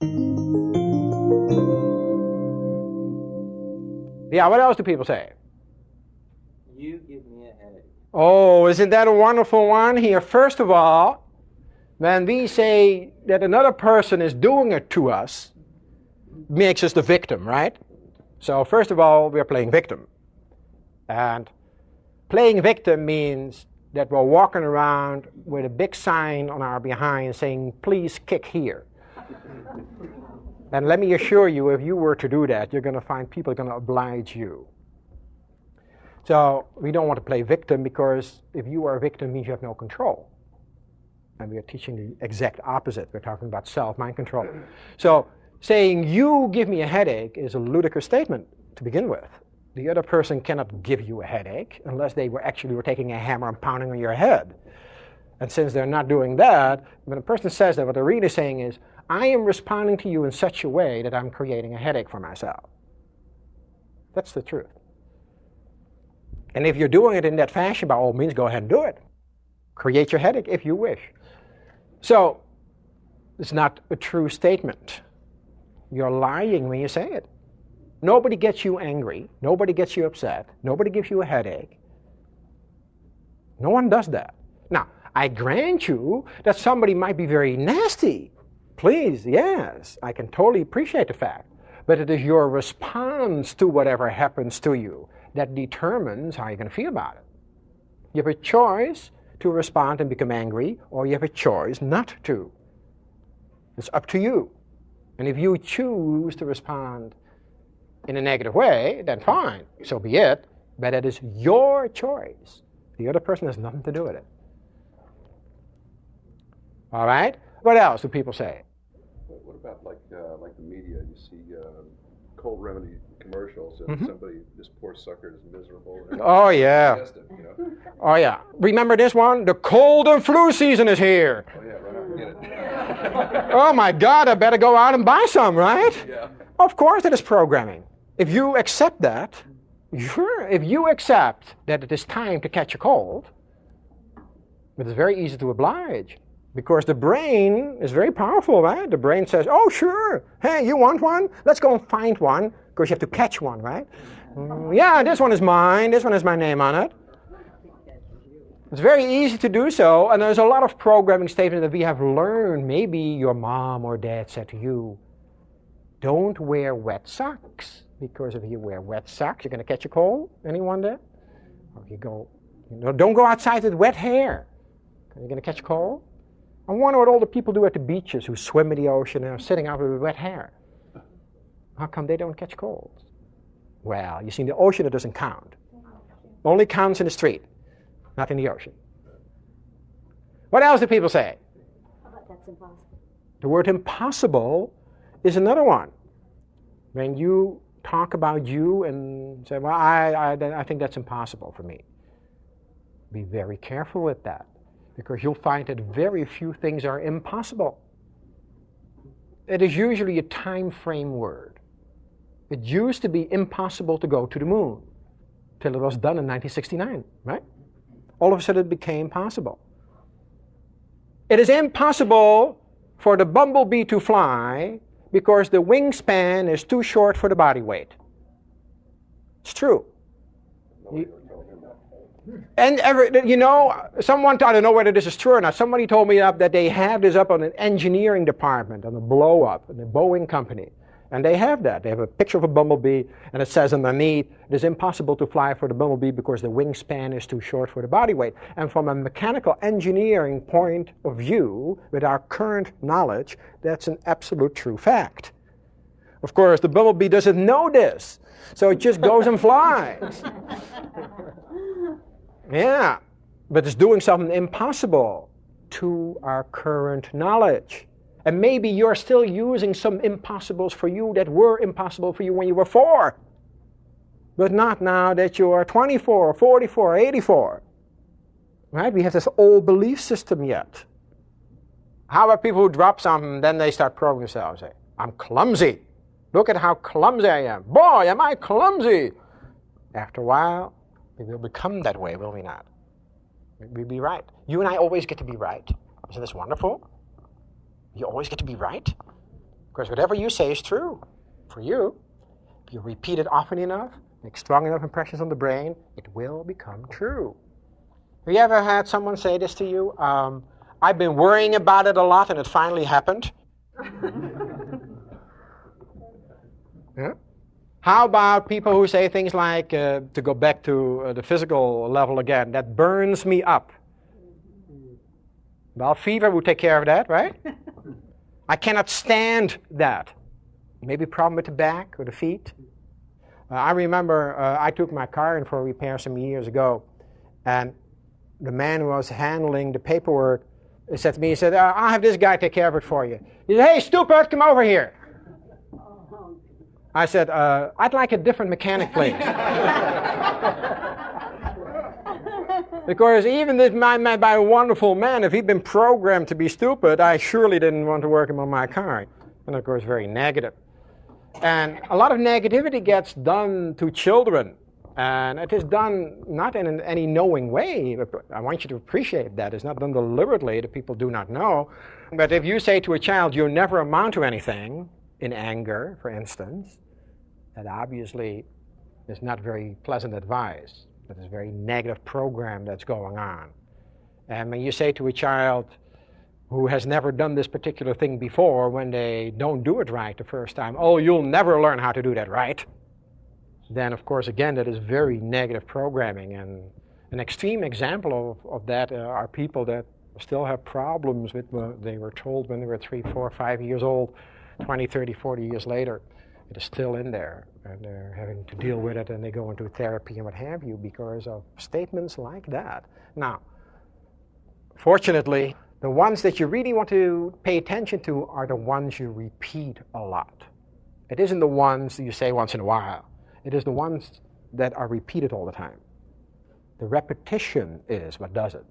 Yeah, what else do people say? You give me a headache. Oh, isn't that a wonderful one here? First of all, when we say that another person is doing it to us, makes us the victim, right? So first of all, we're playing victim. And playing victim means that we're walking around with a big sign on our behind saying, please kick here. And let me assure you, if you were to do that, you're going to find people are going to oblige you. So we don't want to play victim, because if you are a victim, it means you have no control. And we are teaching the exact opposite. We're talking about self, mind control. So saying you give me a headache is a ludicrous statement to begin with. The other person cannot give you a headache unless they were taking a hammer and pounding on your head. And since they're not doing that, when a person says that, what they're really saying is, I am responding to you in such a way that I'm creating a headache for myself. That's the truth. And if you're doing it in that fashion, by all means, go ahead and do it. Create your headache if you wish. So, it's not a true statement. You're lying when you say it. Nobody gets you angry. Nobody gets you upset. Nobody gives you a headache. No one does that. Now, I grant you that somebody might be very nasty. Please, yes, I can totally appreciate the fact. But it is your response to whatever happens to you that determines how you're going to feel about it. You have a choice to respond and become angry, or you have a choice not to. It's up to you. And if you choose to respond in a negative way, then fine, so be it. But it is your choice. The other person has nothing to do with it. All right? What else do people say? What about like the media? You see cold remedy commercials, and somebody, this poor sucker is miserable. Oh yeah. It, you know? Oh yeah. Remember this one? The cold and flu season is here. Oh yeah, run out and get it. Oh my God! I better go out and buy some, right? Yeah. Of course, it is programming. If you accept that, sure. If you accept that it is time to catch a cold, it is very easy to oblige. Because the brain is very powerful, right? The brain says, oh, sure. Hey, you want one? Let's go and find one. Because you have to catch one, right? Yeah, this one is mine. This one has my name on it. It's very easy to do so. And there's a lot of programming statements that we have learned. Maybe your mom or dad said to you, don't wear wet socks. Because if you wear wet socks, you're going to catch a cold. Anyone there? Or don't go outside with wet hair. You're going to catch a cold. I wonder what all the people do at the beaches who swim in the ocean and are sitting out with wet hair. How come they don't catch colds? Well, you see, in the ocean it doesn't count. It only counts in the street, not in the ocean. What else do people say? How about that's impossible? The word impossible is another one. When you talk about you and say, well, I think that's impossible for me. Be very careful with that. Because you'll find that very few things are impossible. It is usually a time frame word. It used to be impossible to go to the moon till it was done in 1969, right? All of a sudden it became possible. It is impossible for the bumblebee to fly because the wingspan is too short for the body weight. It's true. And someone, I don't know whether this is true or not, somebody told me that they have this up on an engineering department, on a blow-up, in the Boeing company. And they have that. They have a picture of a bumblebee, and it says underneath, it is impossible to fly for the bumblebee because the wingspan is too short for the body weight. And from a mechanical engineering point of view, with our current knowledge, that's an absolute true fact. Of course, the bumblebee doesn't know this, so it just goes and flies. Yeah, but it's doing something impossible to our current knowledge. And maybe you're still using some impossibles for you that were impossible for you when you were 4. But not now that you are 24, 44, 84. Right? We have this old belief system yet. How about people who drop something, then they start programming themselves. Say, I'm clumsy. Look at how clumsy I am. Boy, am I clumsy. After a while, we will become that way, will we not? We'll be right. You and I always get to be right. Isn't this wonderful? You always get to be right. Because whatever you say is true for you. If you repeat it often enough, make strong enough impressions on the brain, it will become true. Have you ever had someone say this to you? I've been worrying about it a lot and it finally happened. Yeah? How about people who say things like, to go back to the physical level again, that burns me up? Well, fever would take care of that, right? I cannot stand that. Maybe a problem with the back or the feet. I remember I took my car in for repair some years ago, and the man who was handling the paperwork said to me, he said, I'll have this guy take care of it for you. He said, hey, stupid, come over here. I said, I'd like a different mechanic, please. Because even this man, by a wonderful man, if he'd been programmed to be stupid, I surely didn't want to work him on my car. And of course, very negative. And a lot of negativity gets done to children. And it is done not in any knowing way. I want you to appreciate that. It's not done deliberately. The people do not know. But if you say to a child, you'll never amount to anything, in anger, for instance, that obviously is not very pleasant advice. That is a very negative program that's going on. And when you say to a child who has never done this particular thing before, when they don't do it right the first time, oh, you'll never learn how to do that right, then of course, again, that is very negative programming. And an extreme example of that are people that still have problems with what they were told when they were 3, 4, 5 years old, 20, 30, 40 years later. It is still in there, and they're having to deal with it, and they go into therapy and what have you because of statements like that. Now, fortunately, the ones that you really want to pay attention to are the ones you repeat a lot. It isn't the ones you say once in a while. It is the ones that are repeated all the time. The repetition is what does it.